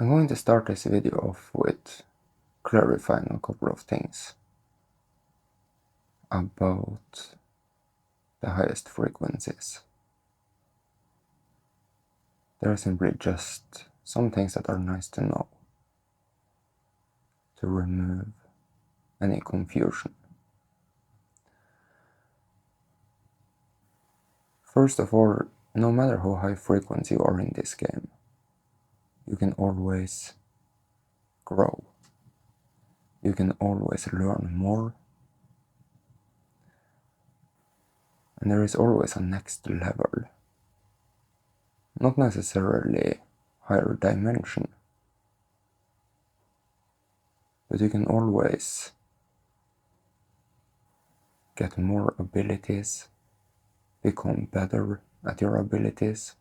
I'm going to start this video off with clarifying a couple of things about the highest frequencies. There are simply just some things that are nice to know to remove any confusion. First of all, no matter how high frequency you are in this game, you can always grow. You can always learn more. And there is always a next level. Not necessarily higher dimension, but you can always get more abilities, become better at your abilities,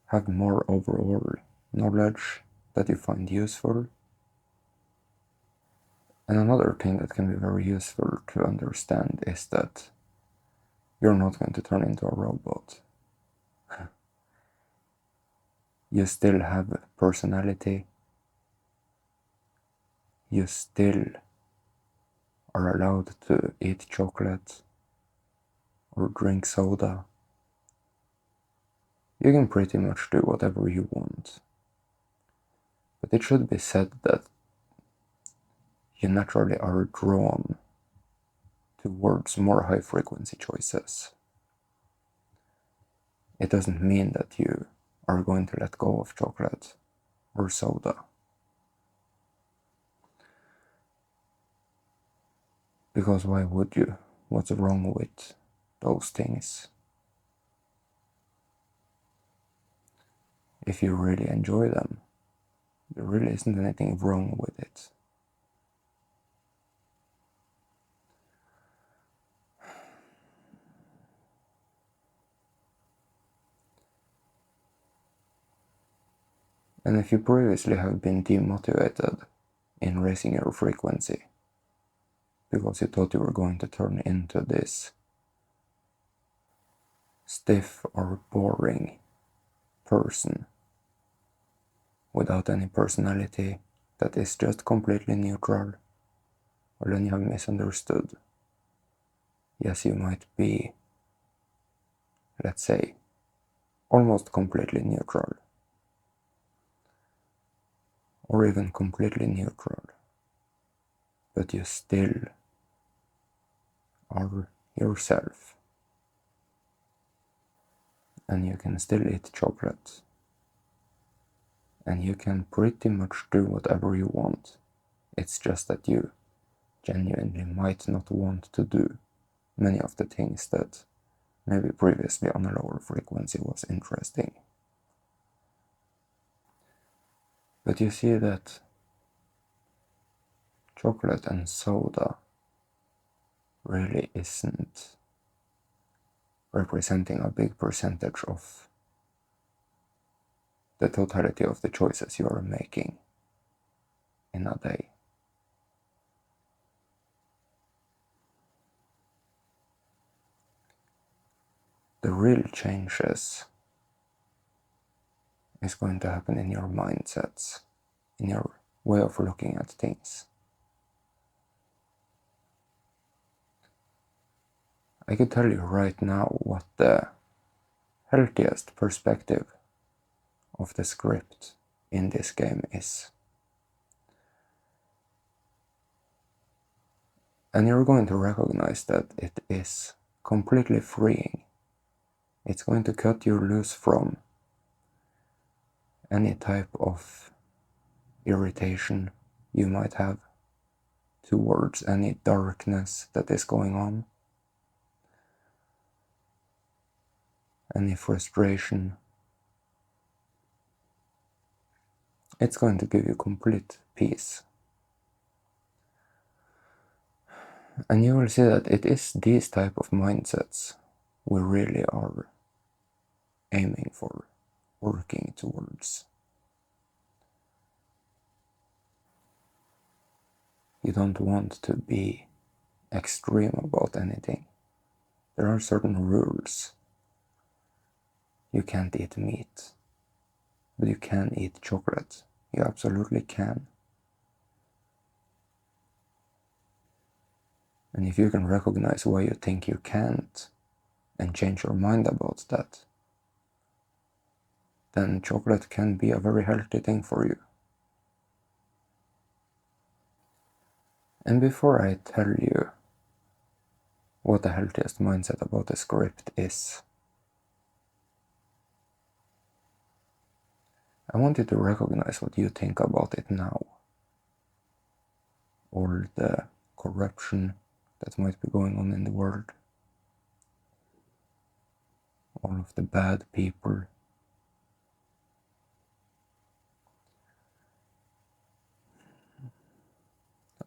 have more overall knowledge that you find useful. And another thing that can be very useful to understand is that you're not going to turn into a robot. You still have personality. You still are allowed to eat chocolate or drink soda. You can pretty much do whatever you want. But it should be said that you naturally are drawn towards more high frequency choices. It doesn't mean that you are going to let go of chocolate or soda. Because why would you? What's wrong with those things? If you really enjoy them, there really isn't anything wrong with it. And if you previously have been demotivated in raising your frequency because you thought you were going to turn into this stiff or boring person without any personality that is just completely neutral, well, then you have misunderstood. Yes, you might be, let's say, almost completely neutral, or even completely neutral, but you still are yourself, and you can still eat chocolate, and you can pretty much do whatever you want. It's just that you genuinely might not want to do many of the things that maybe previously on a lower frequency was interesting. But you see that chocolate and soda really isn't representing a big percentage of the totality of the choices you are making in a day. The real changes is going to happen in your mindsets, in your way of looking at things. I could tell you right now what the healthiest perspective of the script in this game is. And you're going to recognize that it is completely freeing. It's going to cut you loose from any type of irritation you might have towards any darkness that is going on, any frustration. It's going to give you complete peace. And you will see that it is these type of mindsets we really are aiming for, working towards. You don't want to be extreme about anything. There are certain rules. You can't eat meat. but you can eat chocolate. You absolutely can. And if you can recognize why you think you can't and change your mind about that, then chocolate can be a very healthy thing for you. And before I tell you what the healthiest mindset about the script is, I want you to recognize what you think about it now. All the corruption that might be going on in the world, all of the bad people,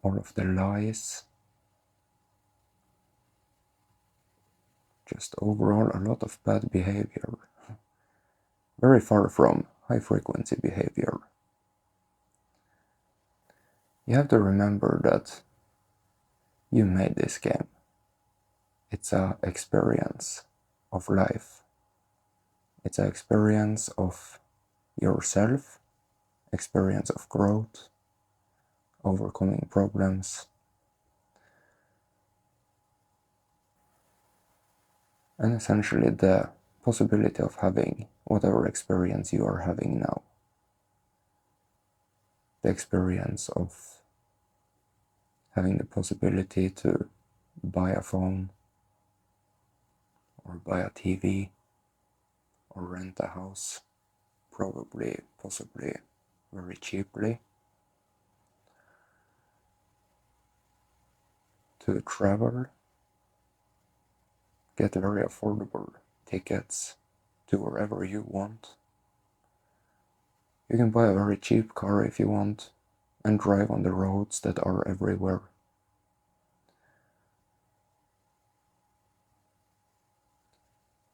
all of the lies, just overall a lot of bad behavior, very far from high frequency behavior. You have to remember that you made this game. It's an experience of life. It's an experience of yourself, experience of growth, overcoming problems, and essentially the possibility of having whatever experience you are having now. The experience of having the possibility to buy a phone, or buy a TV, or rent a house, probably, possibly very cheaply, to travel, get very affordable tickets to wherever you want. You can buy a very cheap car if you want and drive on the roads that are everywhere.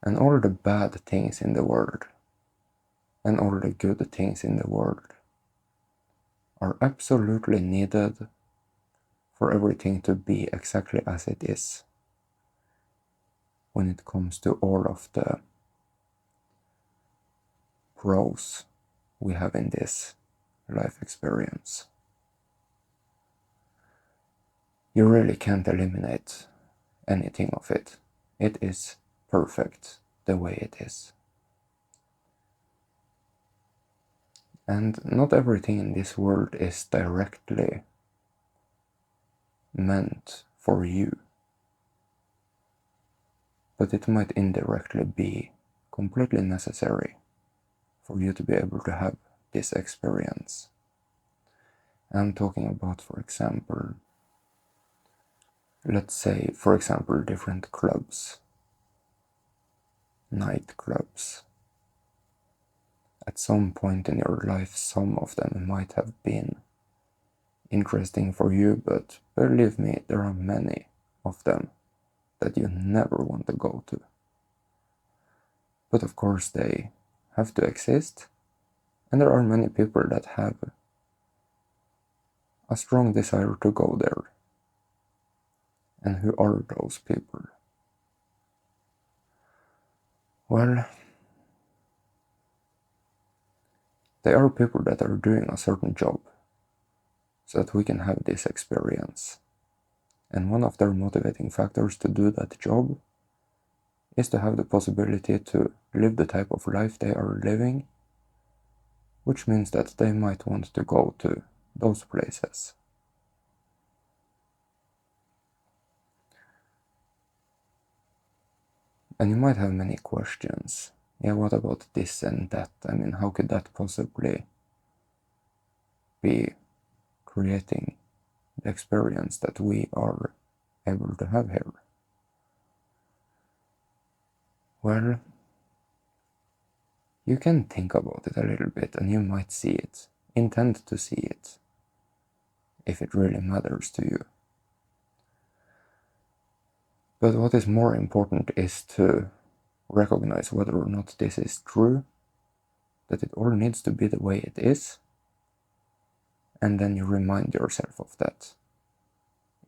And all the bad things in the world and all the good things in the world are absolutely needed for everything to be exactly as it is when it comes to all of the pros we have in this life experience. You really can't eliminate anything of it. It is perfect the way it is. And not everything in this world is directly meant for you, but it might indirectly be completely necessary for you to be able to have this experience. I'm talking about, for example, let's say, for example, different clubs, nightclubs. At some point in your life, some of them might have been interesting for you, but believe me, there are many of them that you never want to go to. But of course, they have to exist, and there are many people that have a strong desire to go there. And who are those people? Well, they are people that are doing a certain job so that we can have this experience. And one of their motivating factors to do that job is to have the possibility to live the type of life they are living, which means that they might want to go to those places. And you might have many questions. Yeah, what about this and that? I mean, how could that possibly be creating the experience that we are able to have here? Well, you can think about it a little bit and you might see it, intend to see it, if it really matters to you. But what is more important is to recognize whether or not this is true, that it all needs to be the way it is, and then you remind yourself of that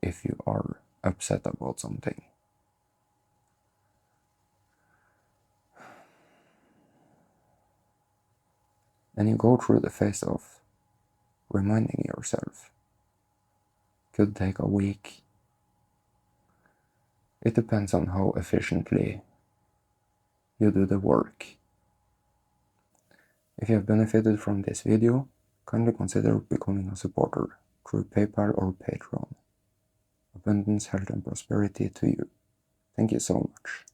if you are upset about something. and you go through the phase of reminding yourself. Could take a week. It depends on how efficiently you do the work. If you have benefited from this video, kindly consider becoming a supporter through PayPal or Patreon. Abundance, health and prosperity to you. Thank you so much.